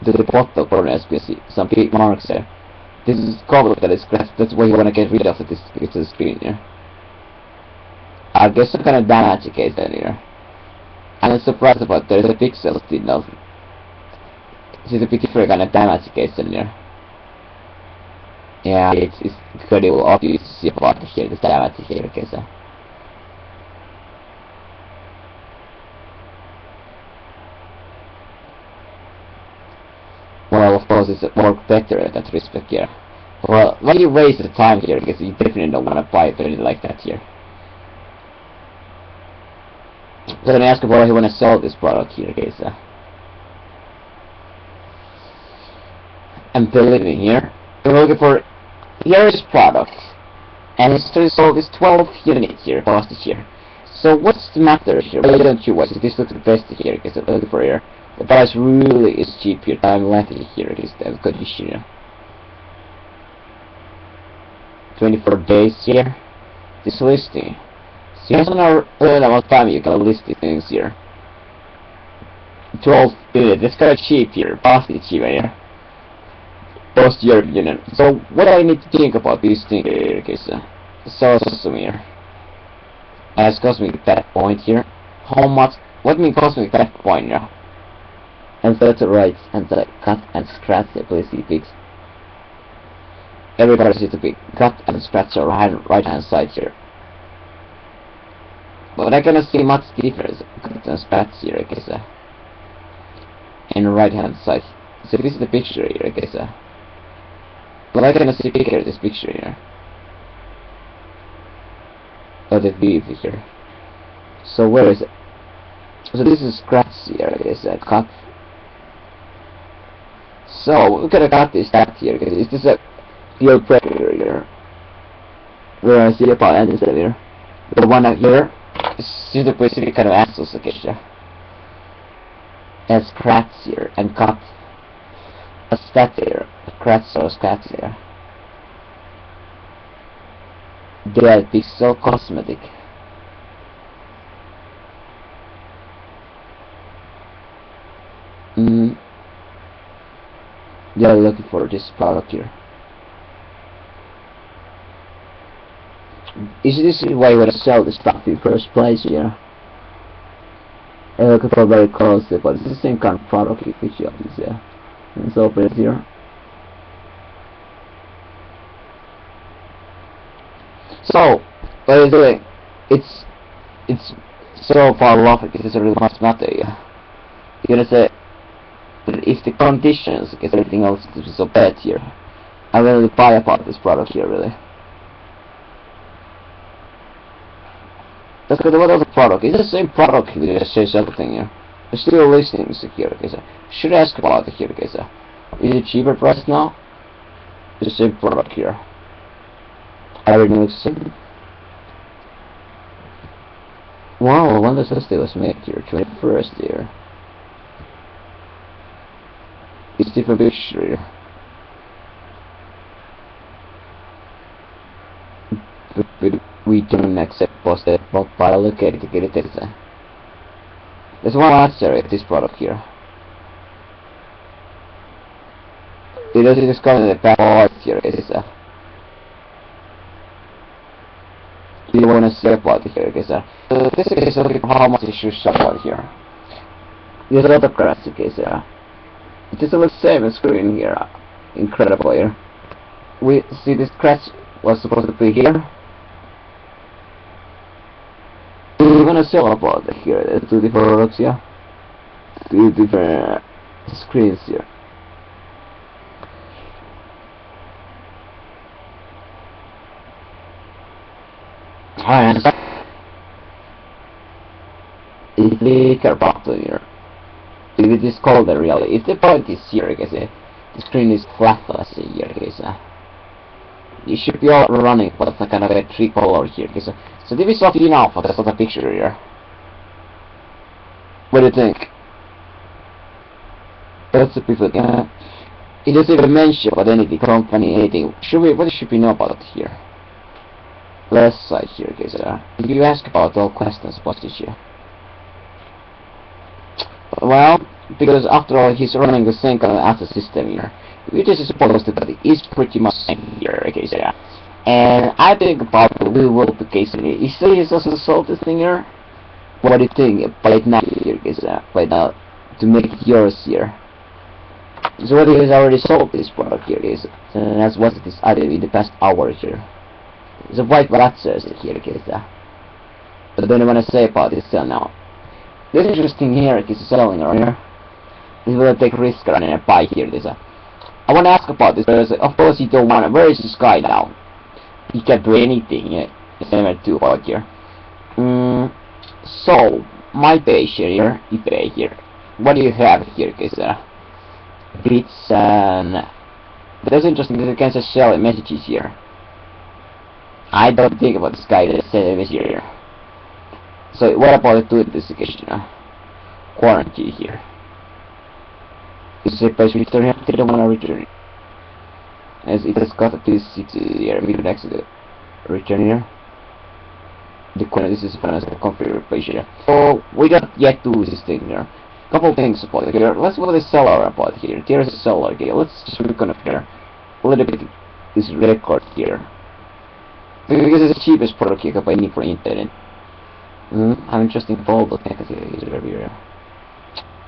The bottom corner, as you can see, some big marks there. This is cover that is scratched. That's why you want to get rid of this screen here. I guess some kind of damage case in here. And I'm surprised about there is a pixel still now. This is a bit different kind of damage case in here. Yeah, it's incredible obvious to see about here, this damage here case. Well, of course it's more better in that respect here. Well, when you waste the time here, because you definitely don't want to buy anything like that here. So let me ask about if you want to sell this product here, okay, so. I'm believing here. We're looking for here's product. And it's sold this 12 units here, posted here. So what's the matter here? Why don't you watch it? This looks the best here, because I'm looking for here. The price really is cheap here. I'm laughing here, because the condition here. 24 days here. This listing. Here's another amount of time you can list these things here. 12 units, that's kind of cheap here, vastly cheap here. Post year unit. So what do I need to think about these things here? Okay, so awesome here. As cosmic that point here. How much? What mean cosmic that point here? and so to right hand side, cut and scratch the please see fix. Everybody sees to be cut and scratch the right hand side here. But I cannot see much difference cut and scratch here, I guess. In the right hand side. So this is the picture here, I guess. But I cannot see bigger this picture here. Or the view here. So where is it? So this is scratch here, I guess. Cut. So we're gonna cut this cut here, because is this a your pressure here? Where I see a part and instead here. The one up here is a specific kind of axis location. And scratch here and cut a stat here. A scratch or scratch here. They are pixel cosmetic. They are looking for this product here. Is this why you want to sell this stuff in first place here? I'm looking for very closely, but it's the same kind of product which you have here. And so open it here. So, what are you doing? It's so far off because it's really much matter here. You're gonna say, if the conditions, because everything else is so bad here, I'm gonna buy apart this product here really. That's because what other product? It's the same product here, it says everything here. There's still listings here, okay, so should I ask about it here, okay, so is it cheaper price now? It's the same product here. Everything looks the same. Wow, when does this was made here? 21st here. It's different picture here. But we don't accept posted bulk file located to get it. There's one answer at this product here. It doesn't just come in the back part here, is do you want to see about it here, so this is looking for how much it should show about here. There's a lot of graphs, okay, so it doesn't look the same screen here. Incredible here. We see this scratch was supposed to be here. We're gonna sell about it here. There's two different products here. Two different screens here. And if we care about here, if it is called the reality, if the point is here, I guess the screen is flat as here, I guess it should be all running, but it's kind of a tricolor here, I guess. So this is not enough for the sort of picture here. What do you think? That's the people. It doesn't even mention about anything, company, anything. What should we know about it here? Left side here, guys. If you ask about all questions, what is here? Well, because after all, he's running the same kind of asset system here, which is supposed to be is pretty much same here, okay, so yeah. And I think about we will be casing it. Is he also solve this thing here? What do you think? By now here, guys, by now to make it yours here. So what he has already solved this product here is, and that's what this item in the past hour here. It's a white says it here, guys. But don't want to say about this sell now. This interesting here is selling around here. This will take risk on and buy here. This I want to ask about this because of course you don't want to. Where is this guy now? He can't do anything. It's never too hard here. So my page here, eBay here. What do you have here, guys? Bits and that's interesting because you can just sell messages here. I don't think about this guy that said it here. So what about the investigation? Quarantine here. Is it page return here? They don't want to return. As it has got this here, we can actually return here. The corner, this is financial configuration here. So we don't yet do this thing here. Couple things about it here. Let's look at the seller about here. There's a seller here. Let's just reconfigure a little bit this record here. Because it's the cheapest product you can buy for internet. I'm interesting for all the things here.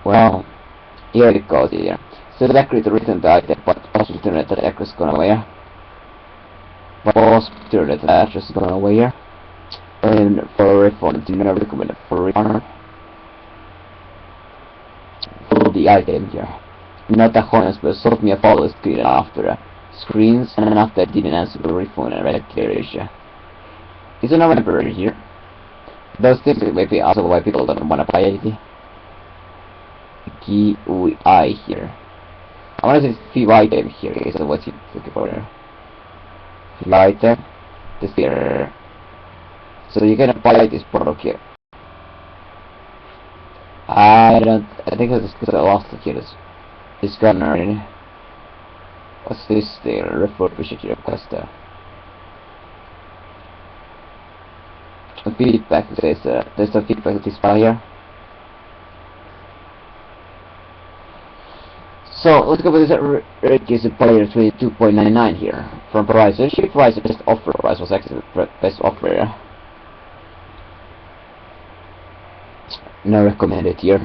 Well, Here it goes here. So the accurate return the item, but also return that address is gone away here. But also return that address is gone away here. And for refund, do not recommend for refund. For the item here. Not the honest, but sort me a follow screen after screens, and after I didn't answer the refund and red clearation. It's a November here. Those things maybe also why people don't want to buy anything. GUI here. I want to say few item here. Okay, so what's it looking for there? Few item. This here. So you're gonna buy this product here. I think it's because I lost it here. It's gone already. What's this there? Refurbish your request there. The feedback says there's a feedback display here. So let's go with this is a player 22.99 here from price. So she price the best offer price was actually the best offer here. No recommended here.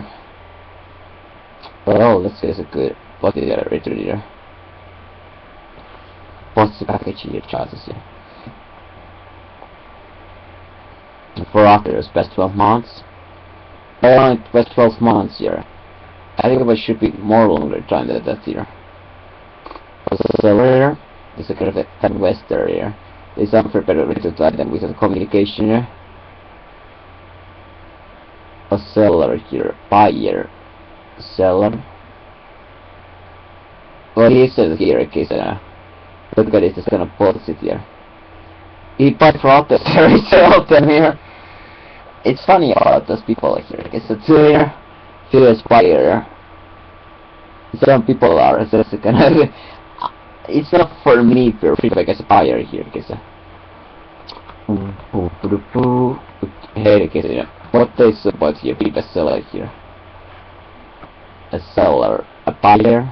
But oh, let's say it's a good body return here. What's the package here charges here? For after it's best 12 months. Only best 12 months here. I think it should be more longer time than that here. So here, this is a kind of a Western here. There's some for better return to item with the communication here. A seller here, buyer, seller. Well, he says here, okay, so look at this, it's gonna pause it here. He bought for the resell them here. It's funny about those people here. Okay, so here, here's buyer. Some people are just kind of. It's not for me for feedback as a buyer here, okay, so. Hey, okay, so yeah. What is about here? Be a seller here. A seller, a buyer.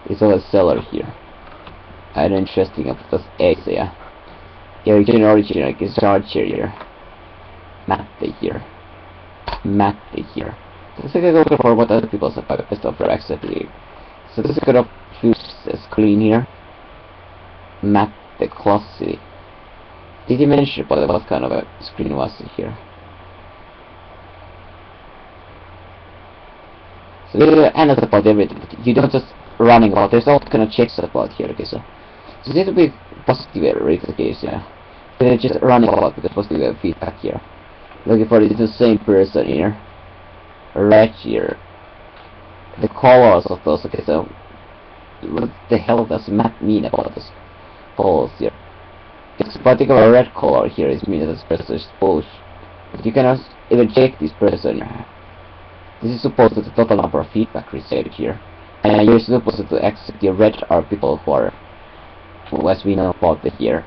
It's all a seller here. And interesting about this A, so yeah. Here, original is charge here. Matte here. Matte here. Let's take a look for what other people say about best offer acceptably. So this is gonna use the screen here. Matte glossy. Did you mention about what kind of a screen was it here? So this is another about everything. You don't just running about. There's all kind of checks about here. Okay, so this will be positive rate the case. Yeah, then just running about because positive feedback here. Looking for the same person here. Right here. The colors of those. Okay, so what the hell does map mean about this polls here? It's particular red color here is means that this person is bullish. But you cannot even check this person. This is supposed to be the total number of feedback received here. And you're supposed to accept the red are people who are, as we know about it here.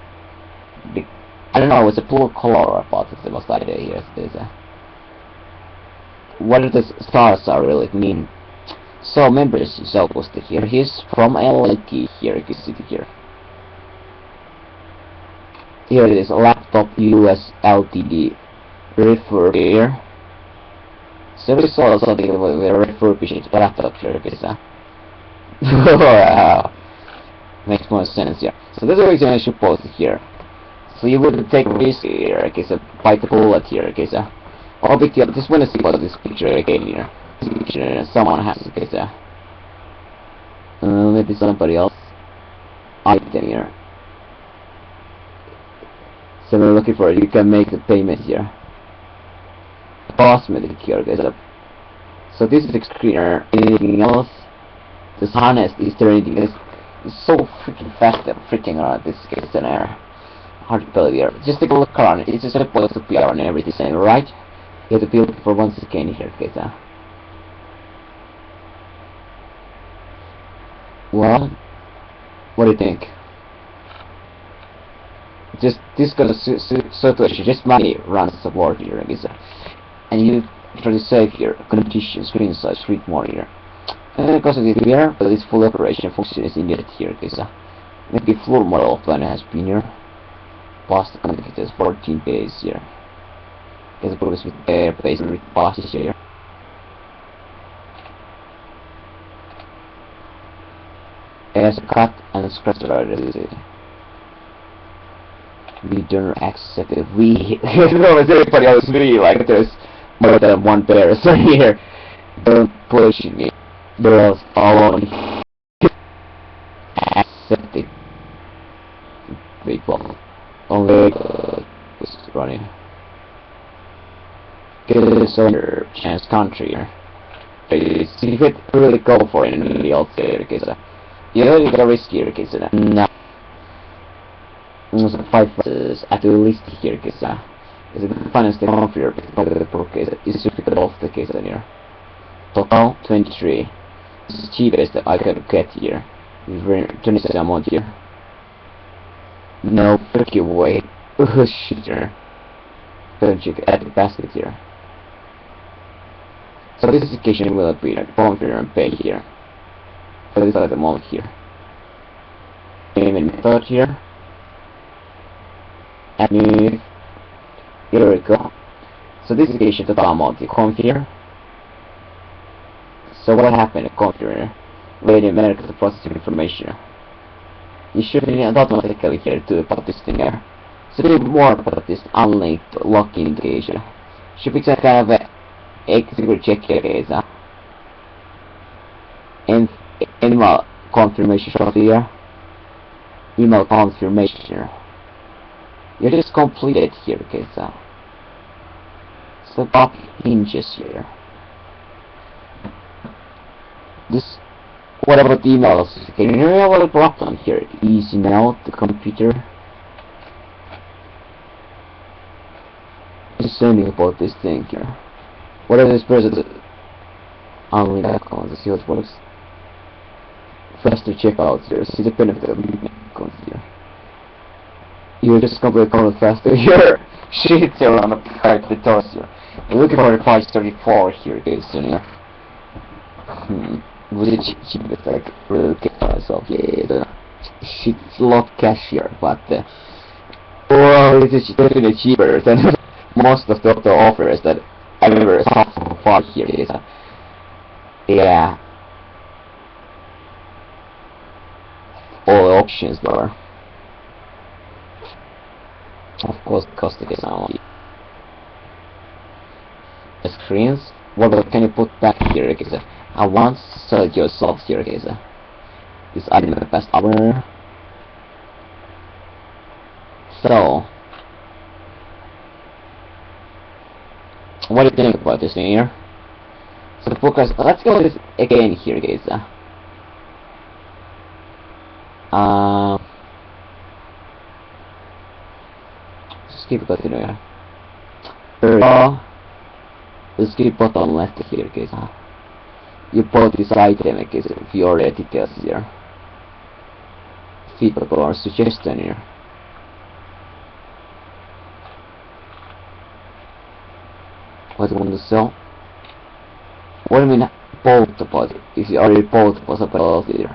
I don't know, it's a poor color about it, the most idea here is what do the stars are really mean. So members is supposed to here. He's from LLT here, you can see it here. Here it is, laptop US LTD refurb here. So we saw something about refurbishing the laptop here, okay, so. Wow. Makes more sense here. So this is what you're supposed to here. So you would take a risk here, okay, so bite the bullet here, okay, so. All big deal, just want to see what this picture again here. This picture someone has, okay, so. Maybe somebody else. Item here. So we're looking for it. You can make the payment here. Cosmetic here, guys. So this is the screener. Anything else? This harness is there anything else? It's so freaking fast and freaking around this case and air. Hard to believe here. Just take a look around it. It's just supposed to be around everything, right? You have to be looking for 1 second here, guys. Well, what do you think? Just this kind of situation, just money runs the board here, I guess. And you try to save here, competition, screen size, read more here. And then because of it here, but its full operation function is needed here, I guess. Maybe floor model plan has been here. Past the competitors 14 days here. There's a progress with airbase and with passes here. There's a cut and scratch already. We don't accept it. We no, it's everybody else. We like there's more than one person here. Don't push me. You're alone. Accept it. People. Only is running. Get this other chance country here. If it really go for it in the old case, you know you gotta risk here case. No. So 5 versus at least here case. Is it the finest thing off here because the pro case is difficult off the case here. Total 23. This is cheapest that I could get here. It's very 27 amount here. No, fuck you, wait. Shit here. Don't you add the basket here. So this occasion will be like bomb here and pay here. So this is at the moment here. Payment method here. And here we go. So this occasion total amount you come here. So what happened to come here? Wait a minute to process information. You should be automatically here to put this thing here. So do more about this unlinked locking indication. Should be kind of a execute check here is and email confirmation shortly here. Email confirmation. You just completed here, okay, so pop hinges here. This what about the emails? Can you hear what a problem here? Easy now the computer. Just sending about this thing here. Whatever this person only that account to see how it works. Faster checkout here. See the benefit of account here. You just complete account faster here. Shit around the card the toss here. We're looking for the price 34 here guys soon here. Was it cheapest like really get myself? Yeah, shit's a lot cash here, but well it is definitely cheaper than most of the other offers that I've ever saw so far here is yeah. All the options there. Of course cost is only the screens. What can you put back here? Because I want to sell yourself here. Because this item is the best hour. So what do you think about this thing here? So the focus. Let's go with this again here, guys. Just keep continuing. Let's keep bottom left here, guys. You bought this item, guys. If you already details here. Feedback or suggestion here. What do you want to sell? What do you mean bought about it? If you already bought for somebody else here.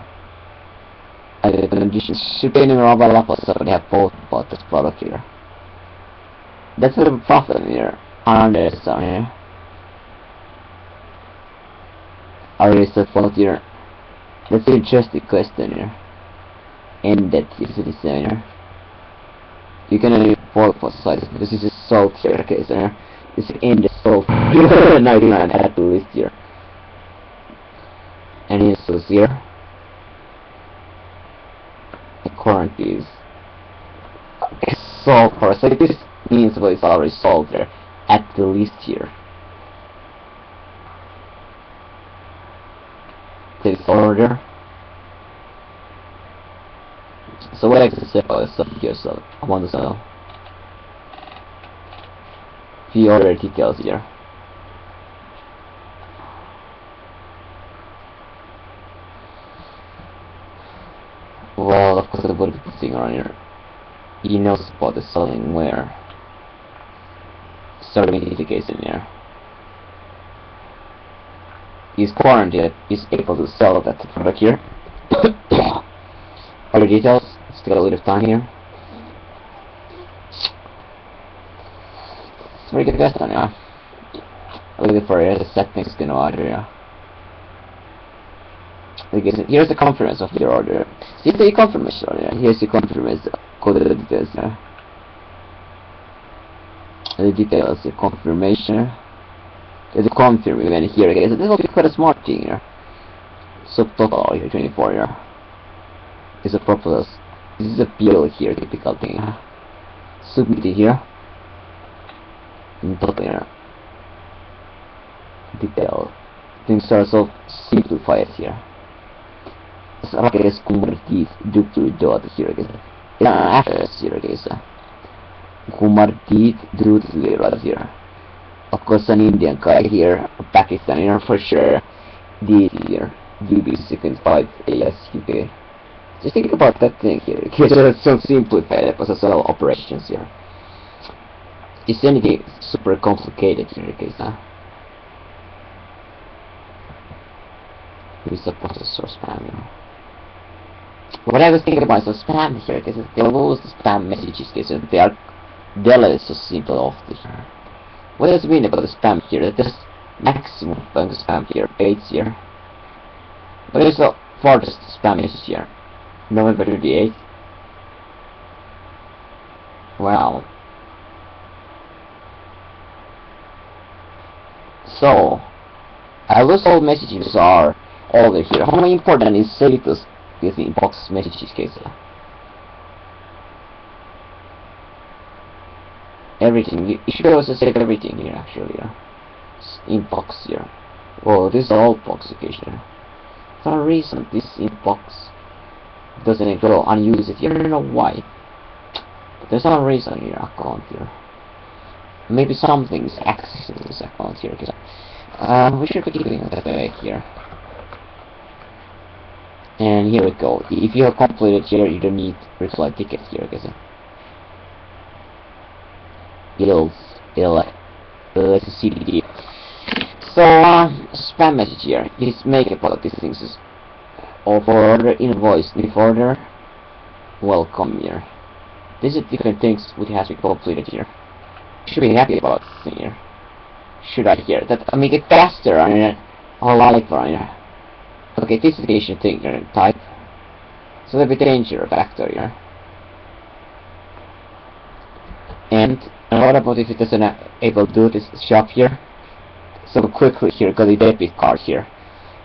The conditions should be anywhere available so they have bought about this product here. That's a problem here. Understand here. Already set fault here. That's an interesting question here. And that is the designer. You can only bought for size because this is salt here, okay, so this is in the salt 99 at least here. And it's so here. The current is salt for so this means what is already solved there at the least here. This order. So what I can say about this stuff here, so I want to sell the order details here. Well, of course, the body thing around here. He knows about the selling where. Starting indication here. He's quarantined. He's able to sell that product here. Other details. Still a little time here. It's very good question, yeah. I'm looking for it. The settings going to order, yeah. Okay, so here's the confirmation of your order. See the confirmation order. Here's the confirmation code the details. The details, the confirmation. There's a confirm event here. Okay, so this will be quite a smart thing here. Subtotal here, 24 here. Is a purpose. This is a bill here, typical thing. Submit it here. In total here. Detail. Things are so simplified here. So like it's converted to dot here guys. Access here guys. Converted to right here. Of course an Indian guy here, a Pakistani here for sure. This here. DB 5 AS UK. Just think about that thing here. It's so simplified processor operations here. Is anything super complicated here guys? With the processor spam here. What I was thinking about is the spam here, because they lose the spam messages, because they are deleted so simple off the here. What does it mean about the spam here? There's maximum spam here, 8 here. What is the farthest spam message here? November 28th. Wow. So, those all messages are over here. How important is status with the inbox messages case? Everything. You should also save everything here actually. Inbox here. Well, this is all box occasion. For some reason, this inbox doesn't go unused. You don't know why. But there's some reason in your account here. Maybe something's accessing this account here. We should be keeping that away here. And here we go. If you have completed here, you don't need reply ticket here, guys. It'll CDD. So spam message here. Just make about these things. Or for order invoice, if order, welcome here. These are different things which has to be completed here. Should be happy about this here. Should I here? That I make it faster on it, or lighter on it. Okay, this is the issue thing here, type. So that'll be danger factor here. And what about if it doesn't able to do this shop here? So quickly here, got the debit card here.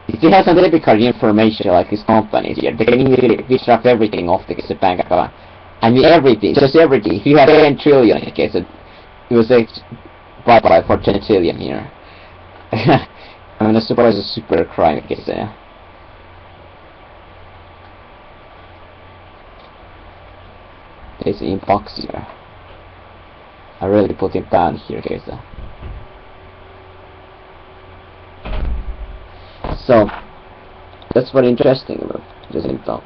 If he has a debit card information like his company here, they can immediately disrupt everything off the bank account. I mean everything, just everything. If you have 10 trillion in case it was like bye-bye for 10 trillion here. I mean, I suppose it's a super crime in case There's an inbox here. I really put it down here, guys. So that's very interesting about this info.